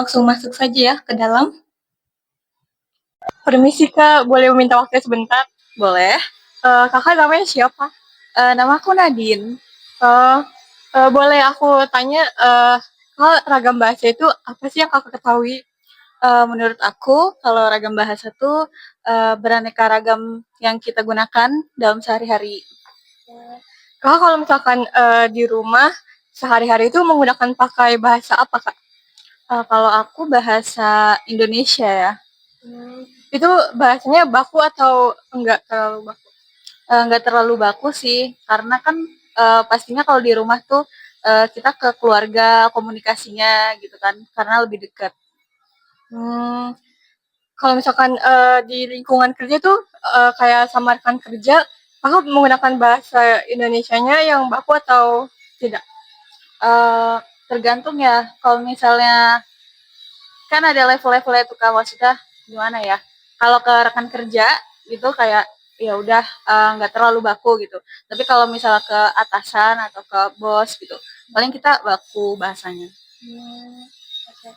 Langsung masuk saja ya ke dalam. Permisi Kak, boleh meminta waktu sebentar? Boleh. Kakak namanya siapa? Nama aku Nadine. Eh, Boleh aku tanya, Kak, ragam bahasa itu apa sih yang Kakak ketahui? Menurut aku, kalau ragam bahasa tuh beraneka ragam yang kita gunakan dalam sehari-hari. Kakak kalau misalkan di rumah sehari-hari itu menggunakan pakai bahasa apa Kak? Kalau aku bahasa Indonesia ya, Itu bahasanya baku atau enggak terlalu baku? nggak terlalu baku sih, karena kan pastinya kalau di rumah tuh kita ke keluarga komunikasinya gitu kan, karena lebih dekat. Hmm, Kalau misalkan di lingkungan kerja tuh kayak sama rekan kerja, Kakak menggunakan bahasa Indonesianya yang baku atau tidak? Eh, Tergantung ya, kalau misalnya kan ada level-levelnya tuh kan, maksudnya gimana ya, kalau ke rekan kerja gitu kayak ya udah nggak terlalu baku gitu, tapi kalau misalnya ke atasan atau ke bos gitu paling kita baku bahasanya. Hmm, oke.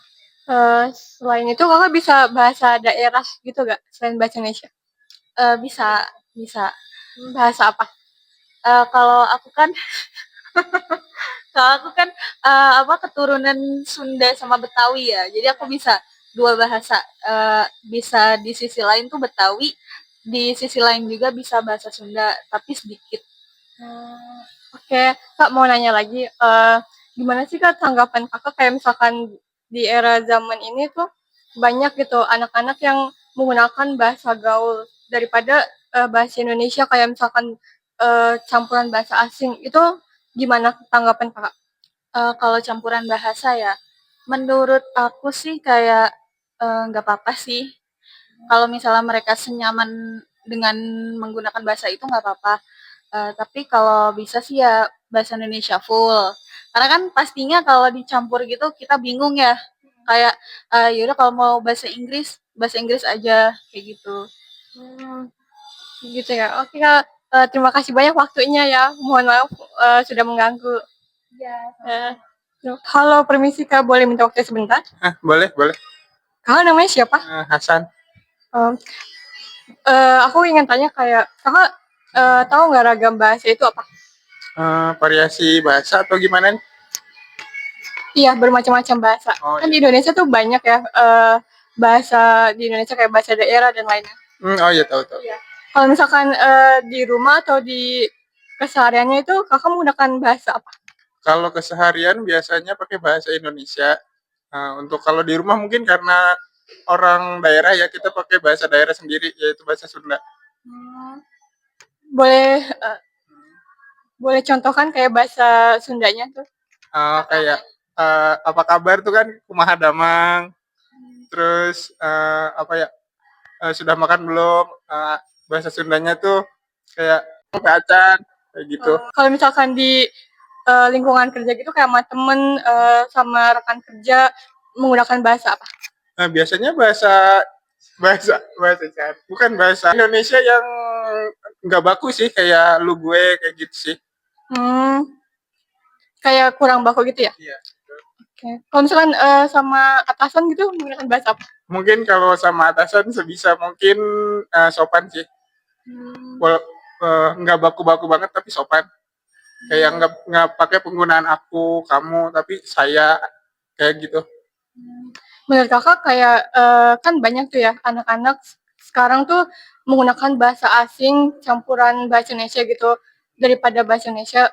Selain itu Kakak bisa bahasa daerah gitu gak? Selain bahasa Indonesia? Bisa bisa. Bahasa apa? Kalau aku kan kalau aku kan apa keturunan Sunda sama Betawi ya, jadi aku bisa dua bahasa. Bisa di sisi lain tuh Betawi, di sisi lain juga bisa bahasa Sunda tapi sedikit. Hmm, oke, Kak mau nanya lagi, gimana sih Kak tanggapan Kakak kayak misalkan di era zaman ini tuh banyak gitu anak-anak yang menggunakan bahasa gaul daripada bahasa Indonesia kayak misalkan campuran bahasa asing itu gimana tanggapan Kakak? Kalau campuran bahasa ya, menurut aku sih kayak nggak apa-apa sih. Kalau misalnya mereka senyaman dengan menggunakan bahasa itu nggak apa-apa. Tapi kalau bisa sih ya bahasa Indonesia full. Karena kan pastinya kalau dicampur gitu kita bingung ya. Kayak yaudah kalau mau bahasa Inggris aja kayak gitu. Hmm, gitu ya. Oke Kak, terima kasih banyak waktunya ya. Mohon maaf sudah mengganggu. Ya. Eh, Halo, permisi Kak, boleh minta waktu sebentar? Boleh, boleh. Kakak namanya siapa? Hasan. Um, aku ingin tanya kayak kakak tahu nggak ragam bahasa itu apa? Variasi bahasa atau gimana nih? Iya, bermacam-macam bahasa. Oh Kan iya. di Indonesia tuh banyak ya bahasa di Indonesia kayak bahasa daerah dan lainnya. Oh iya, tahu tahu. Iya. Kalau misalkan di rumah atau di kesehariannya itu kakak menggunakan bahasa apa? Kalau keseharian biasanya pakai bahasa Indonesia. Untuk kalau di rumah mungkin karena orang daerah ya kita pakai bahasa daerah sendiri yaitu bahasa Sunda. Hmm, boleh boleh contohkan kayak bahasa Sundanya tuh? Kayak apa kabar tuh kan kumaha damang. Terus apa ya sudah makan belum? Bahasa Sundanya tuh kayak acan kayak gitu. Kalau misalkan di lingkungan kerja gitu kayak sama temen sama rekan kerja menggunakan bahasa apa? Biasanya bahasa bahasa bahasa bukan bahasa Indonesia yang nggak baku sih kayak lu gue kayak gitu sih. Hmm, kayak kurang baku gitu ya? Iya. Oke. Kalau misalkan sama atasan gitu menggunakan bahasa apa? Mungkin kalau sama atasan sebisa mungkin sopan sih. Hmm. Nggak baku-baku banget tapi sopan. Kayak nggak pakai penggunaan aku, kamu, tapi saya kayak gitu. Menurut kakak kayak kan banyak tuh ya anak-anak sekarang tuh menggunakan bahasa asing campuran bahasa Indonesia gitu daripada bahasa Indonesia.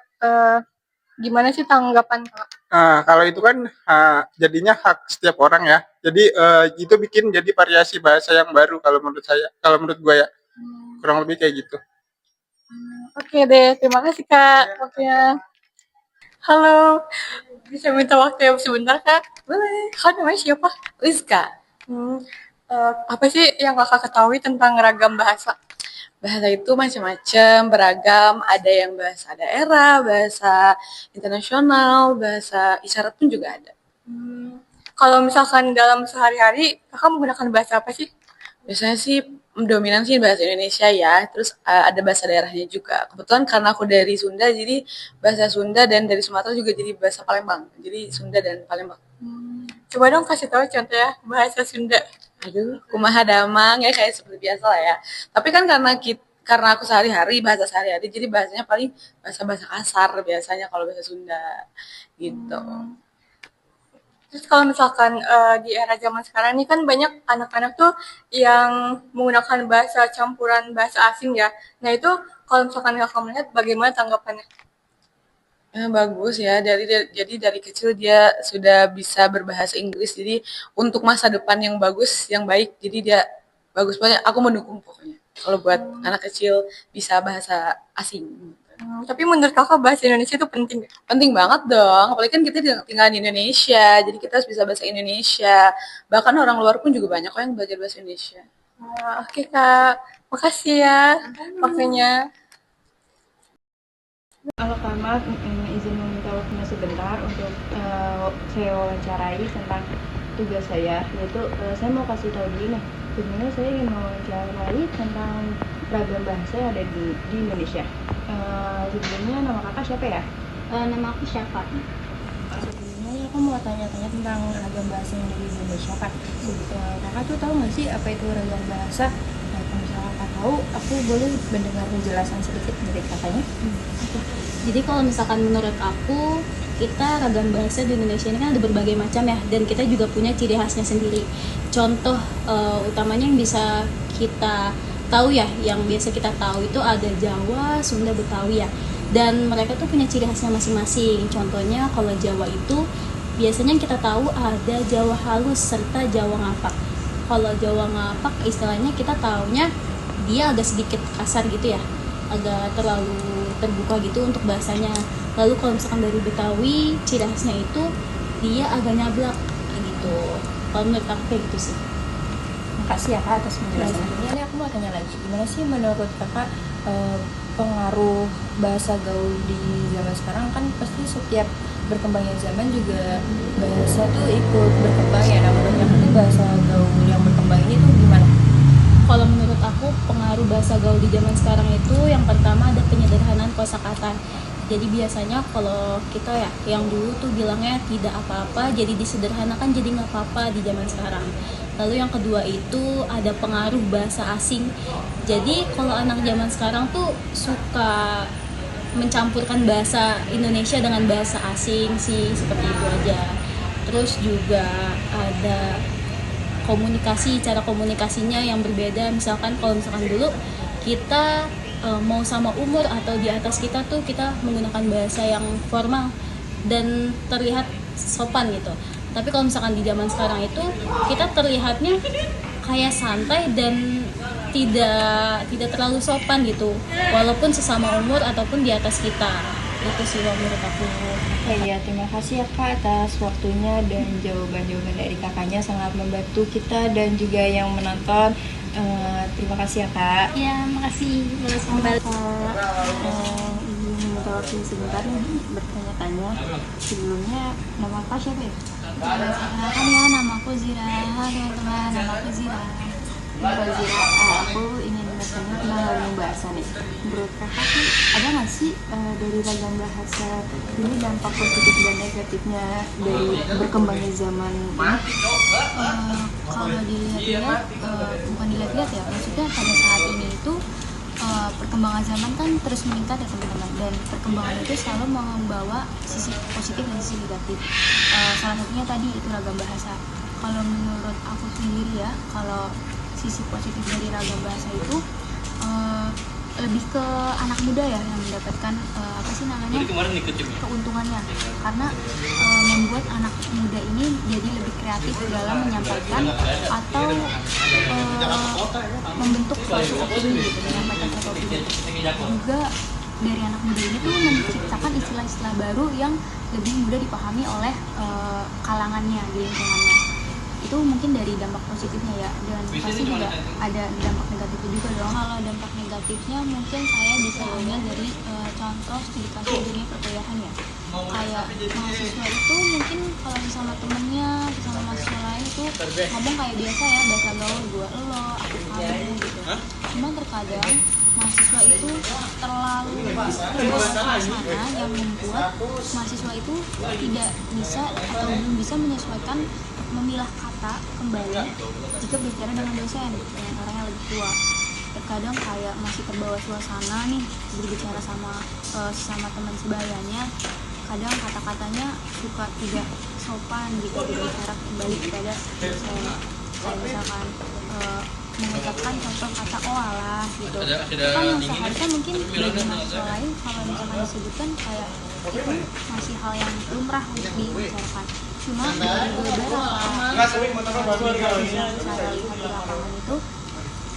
Gimana sih tanggapan kakak? Kalau itu kan jadinya hak setiap orang ya. Jadi itu bikin jadi variasi bahasa yang baru kalau menurut saya. Kalau menurut gue ya kurang lebih kayak gitu. Oke deh, terima kasih Kak waktunya. Halo, bisa minta waktu yang sebentar Kak? Boleh. Kak namanya siapa? Rizka. Hmm, apa sih yang kakak ketahui tentang ragam bahasa? Bahasa itu macam-macam, beragam, ada yang bahasa daerah, bahasa internasional, bahasa isyarat pun juga ada. Kalau misalkan dalam sehari-hari, kakak menggunakan bahasa apa sih? Biasanya sih dominan sih bahasa Indonesia ya, terus ada bahasa daerahnya juga. Kebetulan karena aku dari Sunda, jadi bahasa Sunda dan dari Sumatera juga jadi bahasa Palembang. Jadi Sunda dan Palembang. Coba dong kasih tahu contoh ya bahasa Sunda. Aduh, kumaha damang ya kayak seperti biasa lah ya. Tapi kan karena aku sehari-hari bahasa sehari-hari jadi bahasanya paling bahasa-bahasa kasar biasanya kalau bahasa Sunda gitu. Terus kalau misalkan di era zaman sekarang ini kan banyak anak-anak tuh yang menggunakan bahasa campuran bahasa asing ya. Nah itu kalau misalkan kakak melihat bagaimana tanggapannya? Bagus ya. Jadi dari kecil dia sudah bisa berbahasa Inggris. Jadi untuk masa depan yang bagus, yang baik. Jadi dia bagus banget. Aku mendukung pokoknya. Kalau buat anak kecil bisa bahasa asing. Tapi menurut kakak bahasa Indonesia itu penting nggak? Penting banget dong. Apalagi kan kita tinggal di Indonesia. Jadi kita harus bisa bahasa Indonesia. Bahkan orang luar pun juga banyak kok yang belajar bahasa Indonesia. Oke kak, makasih ya waktunya. Halo Kak, maaf izin meminta waktunya sebentar untuk saya wawancarai tentang tugas saya, yaitu saya mau kasih tahu dulu nih, sebenarnya saya ingin mewawancarai tentang ragam bahasa yang ada di Indonesia. Sebelumnya nama kakak siapa ya? Nama aku Syafa. Sebelumnya aku mau tanya-tanya tentang ragam bahasa yang ada di Indonesia Kak. Kakak tuh tahu nggak sih apa itu ragam bahasa? Nah, kalau misalnya kakak tahu, aku boleh mendengar penjelasan sedikit dari kakaknya? Jadi kalau misalkan menurut aku, kita ragam bahasa di Indonesia ini kan ada berbagai macam ya, dan kita juga punya ciri khasnya sendiri. Contoh utamanya yang bisa kita tahu ya, yang biasa kita tahu itu ada Jawa, Sunda, Betawi ya. Dan mereka tuh punya ciri khasnya masing-masing. Contohnya kalau Jawa itu biasanya yang kita tahu ada Jawa halus serta Jawa ngapak. Kalau Jawa ngapak istilahnya kita taunya dia agak sedikit kasar gitu ya, agak terlalu terbuka gitu untuk bahasanya. Lalu kalau misalkan dari Betawi, ciri khasnya itu dia agak nyablak gitu. Kalau menurut aku kayak gitu sih. Makasih ya Kak atas penjelasannya. Ini aku mau tanya lagi, gimana sih menurut kakak pengaruh bahasa gaul di zaman sekarang? Kan pasti setiap berkembangnya zaman juga bahasa tuh ikut berkembang ya. Nah menurut kakak tuh bahasa gaul yang berkembang ini tuh gimana? Kalau menurut aku pengaruh bahasa gaul di zaman sekarang itu yang pertama ada penyederhanaan kosakata. Jadi biasanya kalau kita ya yang dulu tuh bilangnya tidak apa-apa jadi disederhanakan jadi nggak apa-apa di zaman sekarang. Lalu yang kedua itu ada pengaruh bahasa asing. Jadi kalau anak zaman sekarang tuh suka mencampurkan bahasa Indonesia dengan bahasa asing sih, seperti itu aja. Terus juga ada cara komunikasinya yang berbeda. Misalkan kalau misalkan dulu kita mau sama umur atau di atas kita tuh kita menggunakan bahasa yang formal dan terlihat sopan gitu. Tapi kalau misalkan di zaman sekarang itu kita terlihatnya kayak santai dan tidak terlalu sopan gitu, walaupun sesama umur ataupun di atas kita. Itu sih menurut aku. Ya, terima kasih ya Kak atas waktunya dan jawaban-jawaban dari kakaknya sangat membantu kita dan juga yang menonton. Terima kasih ya Kak. Ya, makasih. Kembali. Izin minta waktu sebentar nih bertanya-tanya. Sebelumnya nama Kak siapa ya? Perkenalkan ya, namaku Zira. Teman-teman, namaku Zira. Mbak Zira, aku ingin bertanya tentang ragam bahasa nih. Menurut kakak tuh ada nggak sih dari ragam bahasa ini dampak positif dan negatifnya dari berkembangnya zaman ini? Kalau dilihat-lihat, bukan dilihat-lihat ya, maksudnya pada saat ini itu perkembangan zaman kan terus meningkat ya teman-teman, dan perkembangan itu selalu membawa sisi positif dan sisi negatif. Salah satunya tadi itu ragam bahasa. Kalau menurut aku sendiri ya, kalau sisi positif dari ragam bahasa itu lebih ke anak muda ya yang mendapatkan keuntungannya, karena membuat anak muda ini jadi lebih kreatif dalam menyampaikan atau membentuk suatu opini gitu, menyampaikan suatu opini. Juga dari anak muda ini tuh menciptakan istilah-istilah baru yang lebih mudah dipahami oleh kalangannya di lingkungannya. Itu mungkin dari dampak positifnya ya, dan pasti juga ada dampak negatifnya juga dong. Kalau dampak negatifnya mungkin saya bisa ambil dari contoh studi kasus dunia perkuliahan ya, kayak mahasiswa itu mungkin kalau sama temennya sama mahasiswa lain itu ngomong kayak biasa ya, bahasa gaul, gua lo, aku kamu gitu. Cuman terkadang mahasiswa itu terlalu terbawa suasana yang membuat mahasiswa itu tidak bisa atau belum bisa menyesuaikan memilah kata kembali jika berbicara dengan dosen dengan orang yang lebih tua. Terkadang kayak masih terbawa suasana nih berbicara sama sesama teman sebayanya, kadang kata-katanya suka tidak sopan gitu berbicara kembali kepada dosen, kayak misalkan mengucapkan contoh kata oalah gitu, itu kan yang seharusnya mungkin bagi mahasiswa lain kalau misalkan disebutkan kayak itu masih hal yang lumrah untuk dibicarakan. Cuma dari beberapa yang saya lihat di lapangan itu,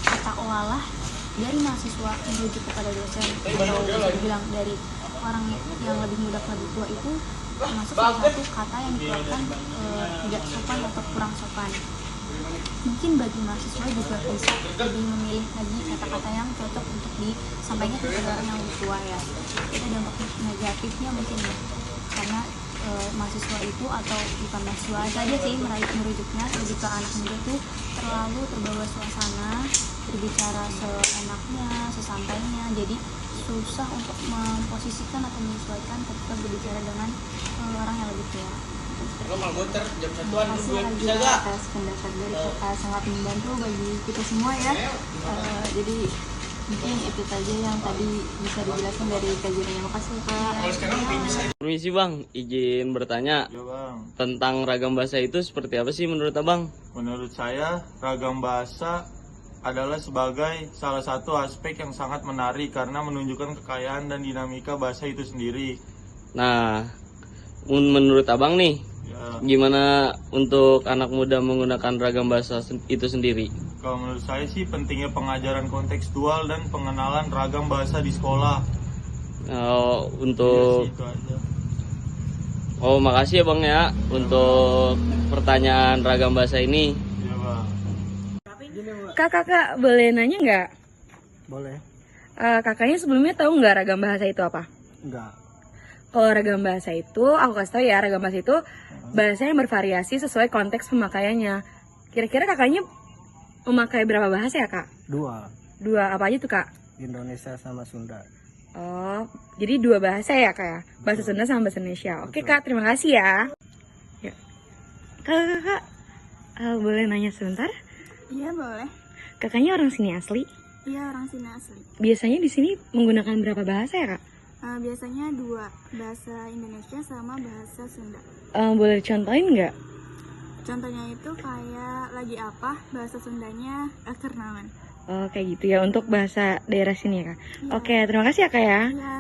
kata oalah dari mahasiswa menuju kepada dosen atau bisa dibilang dari orang yang lebih muda ke lebih tua itu termasuk salah satu kata yang dikeluarkan tidak sopan atau kurang sopan. Mungkin bagi mahasiswa juga bisa lebih memilih lagi kata-kata yang cocok untuk disampaikan kepada orang yang lebih tua ya. Itu dampak negatifnya mungkin ya, karena mahasiswa itu atau bukan mahasiswa saja sih merujuknya lebih ke anak muda tuh terlalu terbawa suasana, berbicara seenaknya, sesantainya, jadi susah untuk memposisikan atau menyesuaikan ketika berbicara dengan orang yang lebih tua. Terima kasih lagi atas pendapat dari kakak, sangat membantu bagi kita semua ya. Jadi mungkin itu saja yang tadi bisa dijelaskan dari kajiannya. Makasih kak. Permisi bang, izin bertanya Ya bang, tentang ragam bahasa itu seperti apa sih menurut abang? menurut saya ragam bahasa adalah sebagai salah satu aspek yang sangat menarik karena menunjukkan kekayaan dan dinamika bahasa itu sendiri. Nah, menurut abang nih, Ya, gimana untuk anak muda menggunakan ragam bahasa itu sendiri? kalau menurut saya sih pentingnya pengajaran kontekstual dan pengenalan ragam bahasa di sekolah. Untuk Iya sih, itu aja. Oh, makasih ya bang ya untuk pertanyaan ragam bahasa ini. Iya bang. Kakak boleh nanya nggak? Boleh. Kakaknya sebelumnya tahu nggak ragam bahasa itu apa? Enggak. Kalau ragam bahasa itu, aku kasih tahu ya, ragam bahasa itu bahasa yang bervariasi sesuai konteks pemakaiannya. Kira-kira kakaknya memakai berapa bahasa ya kak? Dua. Dua apa aja tuh kak? Indonesia sama Sunda. Oh, jadi dua bahasa ya kak ya? Bahasa Sunda sama bahasa Indonesia. Oke Betul. kak, terima kasih ya. Ya. Kakak, boleh nanya sebentar? Iya boleh. Kakaknya orang sini asli? Iya orang sini asli. Biasanya di sini menggunakan berapa bahasa ya kak? Biasanya dua, bahasa Indonesia sama bahasa Sunda. Boleh dicontohin nggak? Contohnya itu kayak lagi apa, bahasa Sundanya Ekernangan. Oh, kayak gitu ya untuk bahasa daerah sini ya kak. Iya. Oke, terima kasih ya kak ya. Iya,